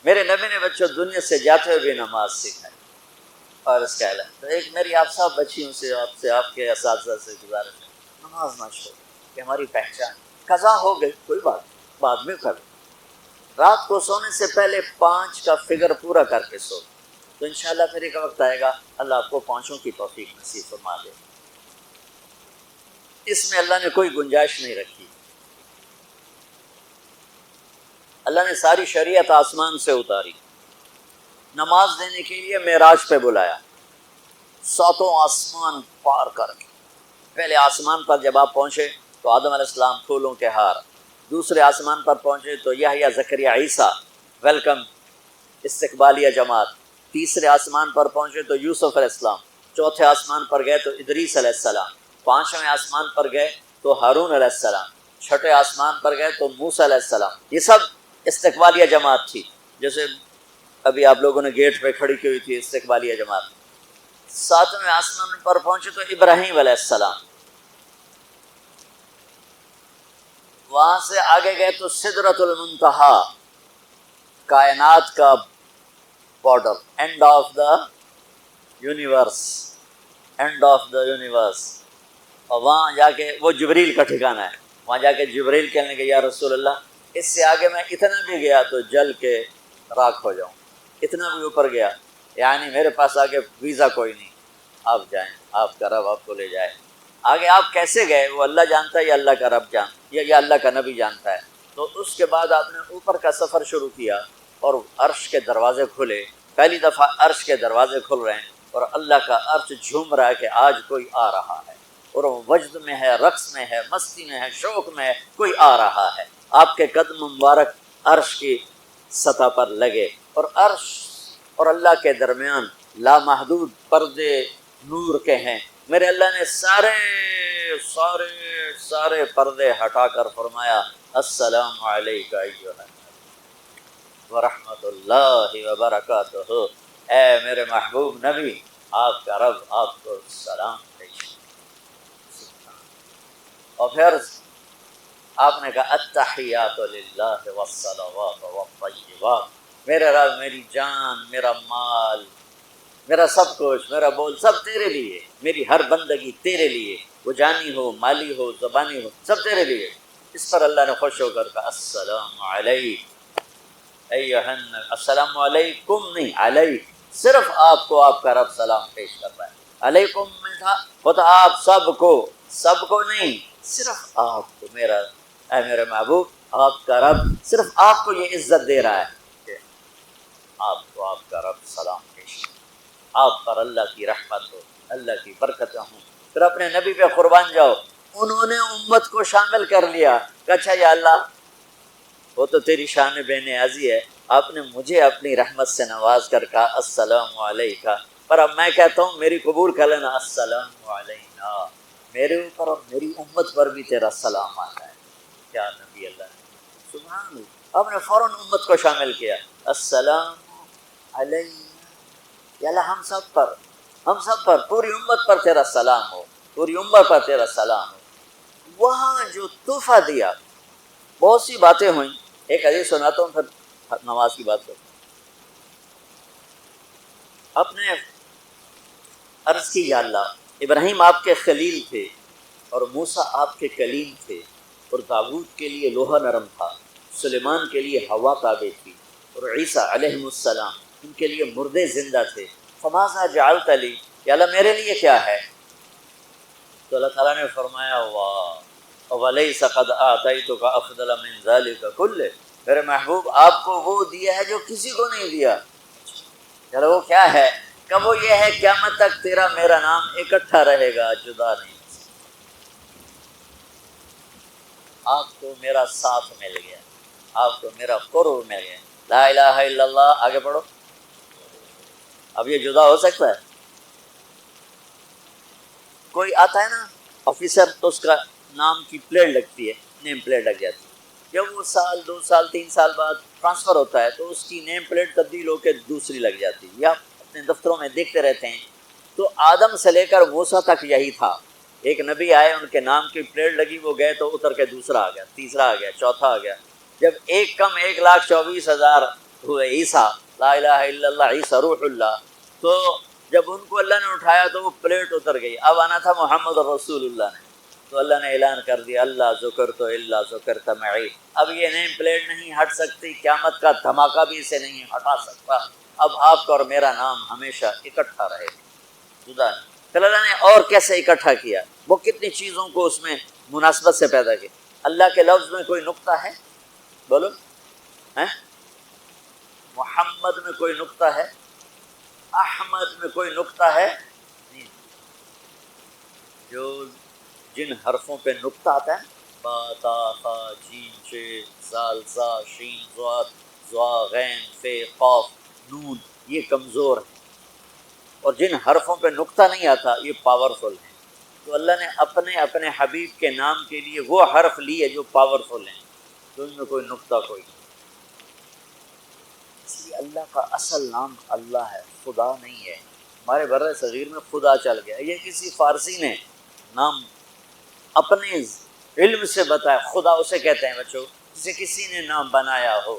میرے نبی نے بچوں دنیا سے جاتے ہوئے بھی نماز سکھائی اور اس کا اعلان. تو ایک میری آپ سب بچیوں سے آپ کے اساتذہ سے گزارش ہے، نماز نہ چھوڑو کہ ہماری پہچان. قضا ہو گئی کوئی بات بعد میں کر، رات کو سونے سے پہلے 5 کا فگر پورا کر کے سو، تو انشاءاللہ پھر ایک وقت آئے گا اللہ آپ کو 5 کی توفیق نصیب فرما دے. اس میں اللہ نے کوئی گنجائش نہیں رکھی. اللہ نے ساری شریعت آسمان سے اتاری، نماز دینے کے لیے معراج پہ بلایا، 7 آسمان پار کر کے. پہلے آسمان پر جب آپ پہنچے تو آدم علیہ السلام پھولوں کے ہار، دوسرے آسمان پر پہنچے تو یحییٰ زکریا عیسیٰ ویلکم استقبالیہ جماعت، تیسرے آسمان پر پہنچے تو یوسف علیہ السلام، چوتھے آسمان پر گئے تو ادریس علیہ السلام، 5ویں آسمان پر گئے تو ہارون علیہ السلام، 6ٹھے آسمان پر گئے تو موسیٰ علیہ السلام. یہ سب استقبالیہ جماعت تھی. جیسے ابھی آپ لوگوں نے گیٹ پہ کھڑی کی ہوئی تھی استقبالیہ جماعت. 7ویں آسمان پر پہنچے تو ابراہیم علیہ السلام، وہاں سے آگے گئے تو سدرۃ المنتہا، کائنات کا border, and of the universe, and of the universe. اور وہاں جا کے وہ جبریل کا ٹھکانہ ہے، وہاں جا کے جبریل کہنے کہ یا رسول اللہ اس سے آگے میں اتنا بھی گیا تو جل کے راکھ ہو جاؤں، اتنا بھی اوپر گیا یعنی میرے پاس آگے ویزا کوئی نہیں، آپ جائیں، آپ کا رب آپ کو لے جائے. آگے آپ کیسے گئے وہ اللہ جانتا ہے یا اللہ کا رب یا اللہ کا نبی جانتا ہے. تو اس کے بعد آپ نے اوپر کا سفر شروع کیا اور عرش کے دروازے کھلے. پہلی دفعہ عرش کے دروازے کھل رہے ہیں اور اللہ کا عرش جھوم رہا ہے کہ آج کوئی آ رہا ہے، اور وہ وجد میں ہے، رقص میں ہے، مستی میں ہے، شوق میں ہے، کوئی آ رہا ہے. آپ کے قدم مبارک عرش کی سطح پر لگے اور عرش اور اللہ کے درمیان لامحدود پردے نور کے ہیں. میرے اللہ نے سارے سارے سارے پردے ہٹا کر فرمایا السلام علیکہ ایھا النبی ورحمۃ اللہ وبرکاتہ. اے میرے محبوب نبی، آپ کا رب آپ کو سلام پیش. اور پھر آپ نے کہا التحیات للہ والصلوات والطیبات. میرے رب، میری جان، میرا مال، میرا سب کچھ، میرا بول سب تیرے لیے، میری ہر بندگی تیرے لیے، وہ جانی ہو، مالی ہو، زبانی ہو، سب تیرے لیے. اس پر اللہ نے خوش ہو کر کہا السلام علیک ایھا النبی. السلام علیکم نہیں، علیک، صرف آپ کو آپ کا رب سلام پیش کر رہا ہے. علیکم میں تھا ہوتا آپ سب کو نہیں، صرف آپ کو. میرا اے میرے محبوب، آپ کا رب صرف آپ کو یہ عزت دے رہا ہے کہ آپ کو آپ کا رب سلام پیش، آپ پر اللہ کی رحمت ہو، اللہ کی برکتیں ہوں. پھر اپنے نبی پہ قربان جاؤ. انہوں نے امت کو شامل کر لیا کہ اچھا یا اللہ وہ تو تیری شان بے نیازی ہے، آپ نے مجھے اپنی رحمت سے نواز کر کہا السلام علیکہ، پر اب میں کہتا ہوں میری قبول کر لینا السلام علینا، میرے اوپر اور میری امت پر بھی تیرا سلام آتا ہے. کیا نبی اللہ نے، سبحان اللہ، آپ نے فوراً امت کو شامل کیا. السلام علینا، یا اللہ ہم سب پر پوری امت پر تیرا سلام ہو، پوری امت پر تیرا سلام ہو. وہاں جو تحفہ دیا، بہت سی باتیں ہوئیں. ایک حدیث سناتا ہوں پھر نماز کی بات کرتا ہوں. آپ نے عرض کی یا اللہ ابراہیم آپ کے خلیل تھے اور موسیٰ آپ کے کلیم تھے، اور داؤد کے لیے لوہا نرم تھا، سلیمان کے لیے ہوا تابع تھی، اور عیسیٰ علیہ السلام ان کے لیے مردے زندہ تھے. فماذا جعلت لی، یا اللہ میرے لیے کیا ہے؟ تو اللہ تعالیٰ نے فرمایا واہ ولیس قد آتیتک افضل من ذلک کلہ، میرے محبوب آپ کو وہ دیا ہے جو کسی کو نہیں دیا. چلو وہ کیا ہے؟ کہ وہ یہ ہے قیامت تک تیرا میرا نام اکٹھا رہے گا، جدا نہیں. آپ کو میرا ساتھ مل گیا، آپ کو میرا قرب مل گیا. لا الہ الا اللہ، آگے پڑھو. اب یہ جدا ہو سکتا ہے؟ کوئی آتا ہے نا آفیسر تو اس کا نام کی پلیٹ لگتی ہے، نیم پلیٹ لگ جاتی ہے. جب وہ 1 2 سال 3 سال بعد ٹرانسفر ہوتا ہے تو اس کی نیم پلیٹ تبدیل ہو کے دوسری لگ جاتی ہے، یا اپنے دفتروں میں دیکھتے رہتے ہیں. تو آدم سے لے کر موسیٰ تک یہی تھا. ایک نبی آئے، ان کے نام کی پلیٹ لگی، وہ گئے تو اتر کے دوسرا آ گیا، تیسرا آ گیا، چوتھا آ گیا. جب ایک کم 1,24,000 ہوئے عیسیٰ، لا الہ الا اللہ عیسیٰ روح اللہ، تو جب ان کو اللہ نے اٹھایا تو وہ پلیٹ اتر گئی، اب آنا تھا محمد رسول اللہ نے، تو اللہ نے اعلان کر دیا اللہ ذکرت الا ذکرت معی، اب یہ نیم پلیٹ نہیں ہٹ سکتی، قیامت کا دھماکہ بھی اسے نہیں ہٹا سکتا، اب آپ کا اور میرا نام ہمیشہ اکٹھا رہے گا، جدا نہیں۔ پھر اللہ نے اور کیسے اکٹھا کیا، وہ کتنی چیزوں کو اس میں مناسبت سے پیدا کیا۔ اللہ کے لفظ میں کوئی نقطہ ہے؟ بولو، ہیں؟ محمد میں کوئی نقطہ ہے؟ احمد میں کوئی نقطہ ہے؟ نہیں۔ جو جن حرفوں پہ نقطہ آتا ہے، با تا خا جیم شے زال زا شین ضاد ضا غین فے قاف نون، یہ کمزور ہے، اور جن حرفوں پہ نقطہ نہیں آتا یہ پاورفل ہیں۔ تو اللہ نے اپنے حبیب کے نام کے لیے وہ حرف لیے جو پاورفل ہیں، تو ان میں کوئی نقطہ کوئی نہیں۔ اس لیے اللہ کا اصل نام اللہ ہے، خدا نہیں ہے۔ ہمارے بر صغیر میں خدا چل گیا، یہ کسی فارسی نے نام اپنے علم سے بتایا، خدا اسے کہتے ہیں بچوں جسے کسی نے نام بنایا ہو،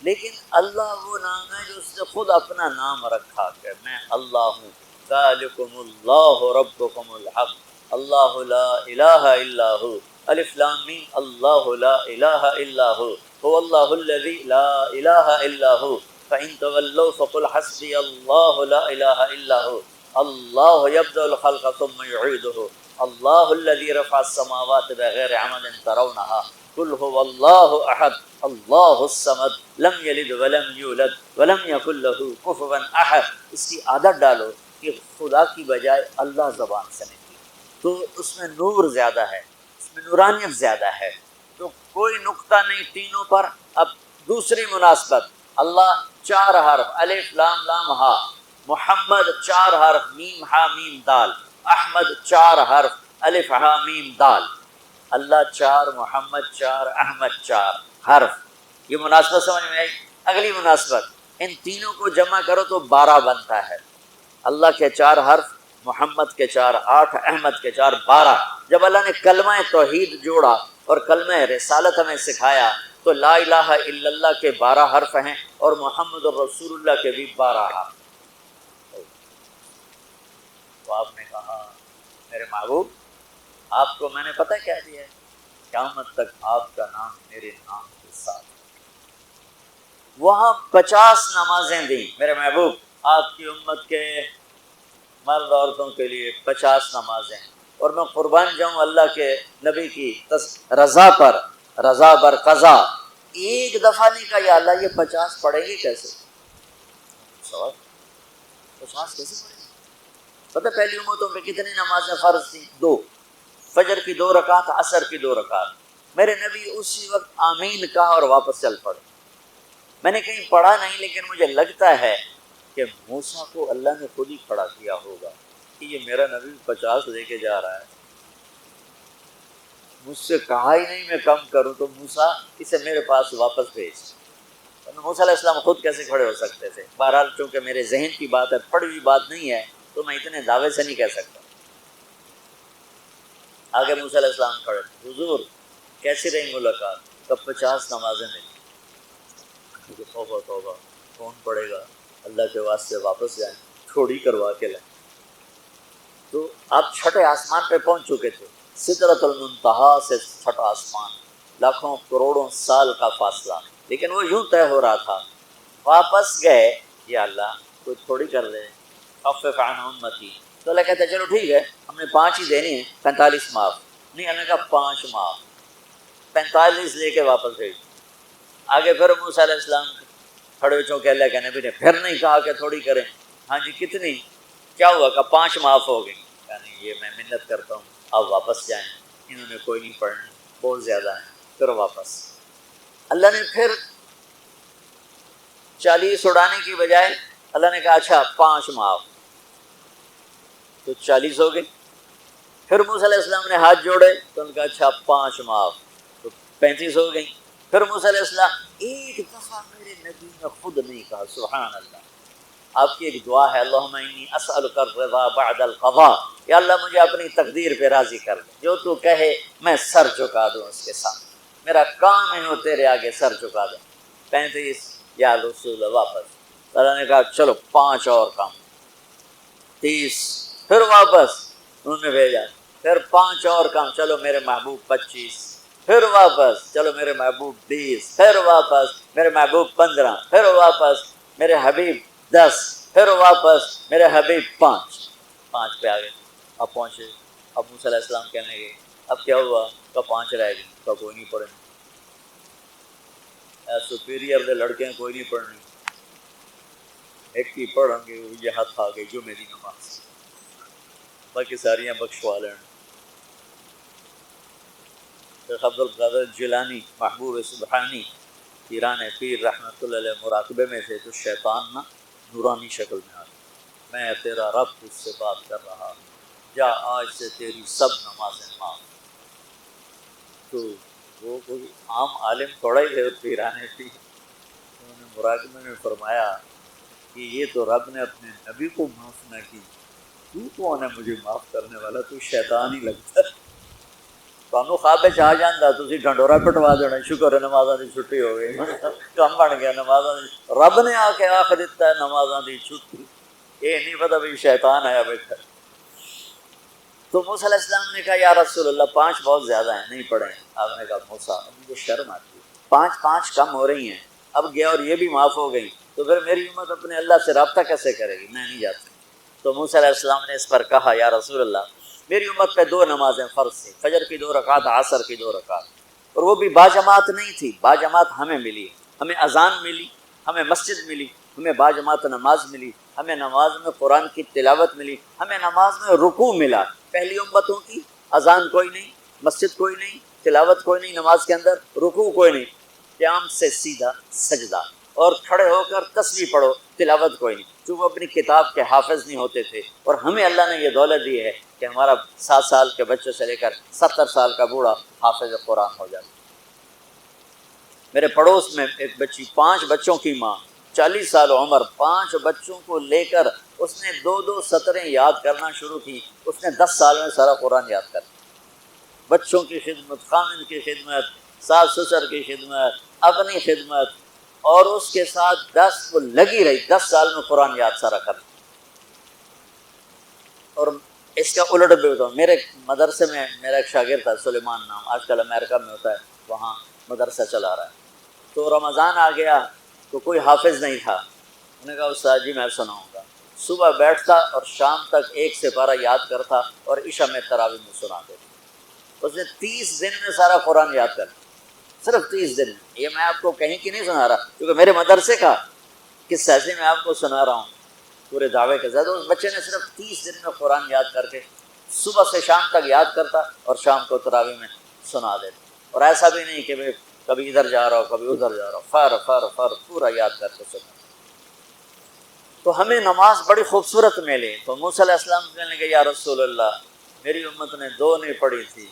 لیکن اللہ وہ نام ہے جو اس نے خود اپنا نام رکھا کہ میں اللہ ہوں، ذالکم اللہ ربکم الحق اللہ لا الہ الا ہو، الف لام میم اللہ لا الہ الا هو اللہ الذی لا الہ الا ہو، فإن تولوا فقل حسبی اللہ لا الہ الا ہو، اللہ یبدأ الخلق ثم یعیدہ، اللہ الذی رفع السماوات بغیر عمد ترونها قل هو اللہ احد اللہ الصمد لم یلد ولم یولد ولم یکن له کفوا احد۔ اس کی عادت ڈالو کہ خدا کی بجائے اللہ زبان سے نکلے، تو اس میں نور زیادہ ہے، اس میں نورانیت زیادہ ہے، تو کوئی نقطہ نہیں تینوں پر۔ اب دوسری مناسبت، اللہ 4 حرف الف لام لام ہا، محمد 4 حرف میم ہا میم دال، احمد 4 حرف الف ہا میم دال، اللہ 4 محمد 4 احمد 4 حرف، یہ مناسبت سمجھ میں آئی؟ اگلی مناسبت، ان تینوں کو جمع کرو تو 12 بنتا ہے، اللہ کے 4 حرف، محمد کے 4 8، احمد کے 4 12۔ جب اللہ نے کلمہ توحید جوڑا اور کلمہ رسالت ہمیں سکھایا تو لا الہ الا اللہ کے 12 حرف ہیں اور محمد الرسول اللہ کے بھی 12 حرف۔ تو آپ نے کہا میرے محبوب آپ کو میں نے پتہ کیا دیا ہے، قیامت تک آپ کا نام میرے نام کے ساتھ۔ وہاں 50 نمازیں دیں میرے محبوب، آپ کی امت کے مرد عورتوں کے لیے 50 نمازیں، اور میں قربان جاؤں اللہ کے نبی کی رضا پر، رضا بر قضا، ایک دفعہ نہیں کہا یا اللہ یہ 50 پڑھیں گے کیسے؟ سوال 50 کیسے پڑھیں گے؟ پتہ پہلی امتوں پہ کتنی نمازیں فرض تھیں؟ 2، فجر کی 2 رکعت، عصر کی 2 رکعت۔ میرے نبی اسی وقت آمین کہا اور واپس چل پڑے۔ میں نے کہیں پڑھا نہیں لیکن مجھے لگتا ہے کہ موسیٰ کو اللہ نے خود ہی کھڑا کیا ہوگا کہ یہ میرا نبی 50 لے کے جا رہا ہے، مجھ سے کہا ہی نہیں میں کم کروں، تو موسیٰ اسے میرے پاس واپس بھیج۔ موسیٰ علیہ السلام خود کیسے کھڑے ہو سکتے تھے؟ بہرحال چونکہ میرے ذہن کی بات ہے، پڑھی ہوئی بات نہیں ہے، تو میں اتنے دعوے سے نہیں کہہ سکتا۔ آگے موسیٰ علیہ السلام کھڑے، حضور کیسی رہی ملاقات؟ کب 50 نمازیں ملی۔ توبہ توبہ، کون پڑھے گا؟ اللہ کے واسطے واپس جائیں، تھوڑی کروا کے لائیں۔ تو آپ 6 آسمان پہ پہنچ چکے تھے، سدرۃ المنتہا سے 6 آسمان، لاکھوں کروڑوں سال کا فاصلہ، لیکن وہ یوں طے ہو رہا تھا۔ واپس گئے، یا اللہ کوئی تھوڑی کر دے، خفف عن امتی، تو اللہ کہتا ہے چلو ٹھیک ہے ہم نے 5 ہی دینے ہیں، 45 معاف نہیں، اللہ نے کہا 5 معاف، 45 لے کے واپس بھیج۔ آگے پھر موسیٰ علیہ السلام کھڑے چونکہ اللہ کے نبی نے پھر نہیں کہا کہ تھوڑی کریں، ہاں جی کتنی؟ کیا ہوا؟ کہ 5 معاف ہو گئی۔ یعنی یہ میں منت کرتا ہوں آپ واپس جائیں، انہوں نے کوئی نہیں پڑھنا، بہت زیادہ ہے، پھر واپس۔ اللہ نے پھر 40 اڑانے کی بجائے اللہ نے کہا اچھا 5 معاف، تو 40 ہو گئی۔ پھر موسیٰ علیہ السلام نے ہاتھ جوڑے تو ان کا اچھا 5 معاف، تو 35 ہو گئی۔ پھر موسیٰ علیہ السلام ایک دفعہ میرے نبی نے خود نہیں کہا، سبحان اللہ۔ آپ کی ایک دعا ہے، اللہم انی اسألک الرضا بعد القضاء، یا اللہ مجھے اپنی تقدیر پہ راضی کر دے، جو تو کہے میں سر جھکا دوں اس کے ساتھ، میرا کام ہے وہ تیرے آگے سر جھکا دوں۔ 35 یا رسول اللہ واپس۔ اللہ نے کہا چلو 5 اور کم، 30، پھر واپس انہوں نے بھیجا، پھر 5 اور کم، چلو میرے محبوب 25، پھر واپس چلو میرے محبوب 20، پھر واپس میرے محبوب 15، پھر واپس میرے حبیب 10، پھر واپس میرے حبیب 5 پہ آ گئے۔ اب پہنچے، اب موسیٰ علیہ السلام کہنے گئے اب کیا ہوا؟ تو 5 رہ گئے، تو کوئی نہیں پڑھیں گے، سپیریئر دے لڑکے کوئی نہیں پڑھنی، ایک ہی پڑھیں گے، وہ یہ ہاتھ آ گئی جو میری نماز، باقی ساریاں بخشوا لینا۔ شیخ عبد القادر جیلانی محبوب سبحانی پیران پیر رحمۃ اللہ علیہ مراقبے میں تھے تو شیطان نہ نورانی شکل میں آ گیا، میں تیرا رب تجھ سے بات کر رہا ہوں، جا آج سے تیری سب نمازیں معاف۔ تو وہ کوئی عام عالم تھوڑا ہی تھے، پیران پیر، انہوں نے مراقبے میں فرمایا کہ یہ تو رب نے اپنے نبی کو معاف نہ کی، تو کون ہے مجھے معاف کرنے والا؟ تو شیطان ہی لگتا ہے۔ تو خواب آ جانا تھی ڈھنڈورا پٹوا دینا، شکر ہے نمازاں دی چھٹی ہو گئی، کم بن گیا نمازاں دی، رب نے آ کے آخ دیتا ہے نمازاں دی چھٹی، یہ نہیں پتا بھی شیطان آیا بیٹھا۔ تو موسیٰ علیہ السلام نے کہا یا رسول اللہ 5 بہت زیادہ ہیں، نہیں پڑھیں۔ آپ نے کہا موسیٰ مجھے شرم آتی ہے، 5 کم ہو رہی ہیں، اب گیا اور یہ بھی معاف ہو گئی تو پھر میری امت اپنے اللہ سے رابطہ کیسے کرے گی؟ میں نہیں جاتا۔ تو موسیٰ علیہ السلام نے اس پر کہا یا رسول اللہ میری امت پہ 2 نمازیں فرض تھیں، فجر کی 2 رکعت، عصر کی 2 رکعت، اور وہ بھی باجماعت نہیں تھی، باجماعت ہمیں ملی، ہمیں اذان ملی، ہمیں مسجد ملی، ہمیں باجماعت نماز ملی، ہمیں نماز میں قرآن کی تلاوت ملی، ہمیں نماز میں رکوع ملا۔ پہلی امتوں کی اذان کوئی نہیں، مسجد کوئی نہیں، تلاوت کوئی نہیں، نماز کے اندر رکوع کوئی نہیں، قیام سے سیدھا سجدہ، اور کھڑے ہو کر تسبیح پڑھو، تلاوت کوئی نہیں، چونکہ وہ اپنی کتاب کے حافظ نہیں ہوتے تھے۔ اور ہمیں اللہ نے یہ دولت دی ہے کہ ہمارا 7 سال کے بچوں سے لے کر 70 سال کا بوڑھا حافظ قرآن ہو جاتا۔ میرے پڑوس میں ایک بچی، 5 بچوں کی ماں، 40 سال عمر، 5 بچوں کو لے کر اس نے 2 سطریں یاد کرنا شروع کی، اس نے 10 سال میں سارا قرآن یاد کر لیا۔ بچوں کی خدمت، خامن کی خدمت، ساس سسر کی خدمت، اپنی خدمت، اور اس کے ساتھ 10 وہ لگی رہی، 10 سال میں قرآن یاد سارا کر لیا۔ اور اس کا الٹ بھی ہوتا، میرے مدرسے میں میرا ایک شاگرد تھا سلیمان نام، آج کل امریکہ میں ہوتا ہے، وہاں مدرسہ چلا رہا ہے۔ تو رمضان آ گیا تو کوئی حافظ نہیں تھا، انہوں نے کہا استاد جی میں سناؤں گا۔ صبح بیٹھتا اور شام تک 1 سپارہ یاد کرتا اور عشاء میں تراویح میں سنا دیتا۔ اس نے 30 دن میں سارا قرآن یاد کر لیا، صرف 30 دن میں۔ یہ میں آپ کو کہیں کی نہیں سنا رہا، کیونکہ میرے مدرسے کا قصہ سے میں آپ کو سنا رہا ہوں پورے دعوے کے ساتھ۔ اس بچے نے صرف 30 دن میں قرآن یاد کر کے صبح سے شام تک یاد کرتا اور شام کو تراویح میں سنا دیتا، اور ایسا بھی نہیں کہ میں کبھی ادھر جا رہا ہوں کبھی ادھر جا رہا ہوں، فر پورا یاد کر کے سنا۔ تو ہمیں نماز بڑی خوبصورت ملی۔ تو موسیٰ علیہ السلام کہنے لگے یا رسول اللہ میری امت نے 2 نہیں پڑھی تھی،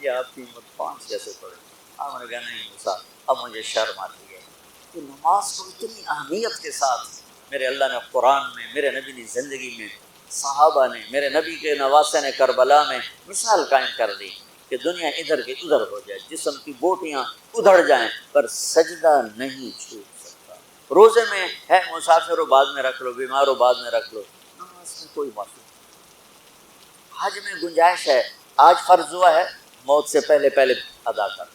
یہ آپ کی امت 5 کیسے پڑھی؟ آپ نے کہا نہیں موسیٰ اب مجھے شرم آتی ہے کہ نماز کو اتنی اہمیت کے ساتھ میرے اللہ نے قرآن میں، میرے نبی نے زندگی میں، صحابہ نے، میرے نبی کے نواسے نے کربلا میں مثال قائم کر دی کہ دنیا ادھر کی ادھر ہو جائے، جسم کی بوٹیاں ادھڑ جائیں پر سجدہ نہیں چھوٹ سکتا۔ روزے میں ہے مسافر ہو بعد میں رکھ لو، بیمار ہو بعد میں رکھ لو، نماز میں کوئی معافی نہیں۔ حج میں گنجائش ہے، آج فرض ہوا ہے موت سے پہلے ادا کر۔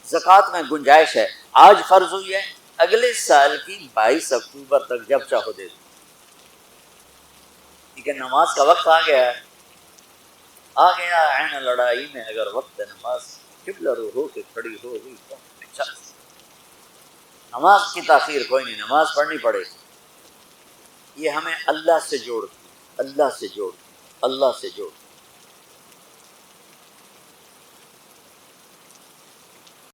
زکوٰۃ میں گنجائش ہے، آج فرض ہوئی ہے اگلے سال کی 22 اکتوبر تک جب چاہو دے دو، کیونکہ نماز کا وقت آ گیا ہے، آ گیا عین لڑائی میں اگر وقت نماز، قبلہ رو ہو کے کھڑی ہو گئی تو چل۔ نماز کی تاخیر کوئی نہیں، نماز پڑھنی پڑے گی، یہ ہمیں اللہ سے جوڑتی، اللہ سے جوڑتی، اللہ سے جوڑتی۔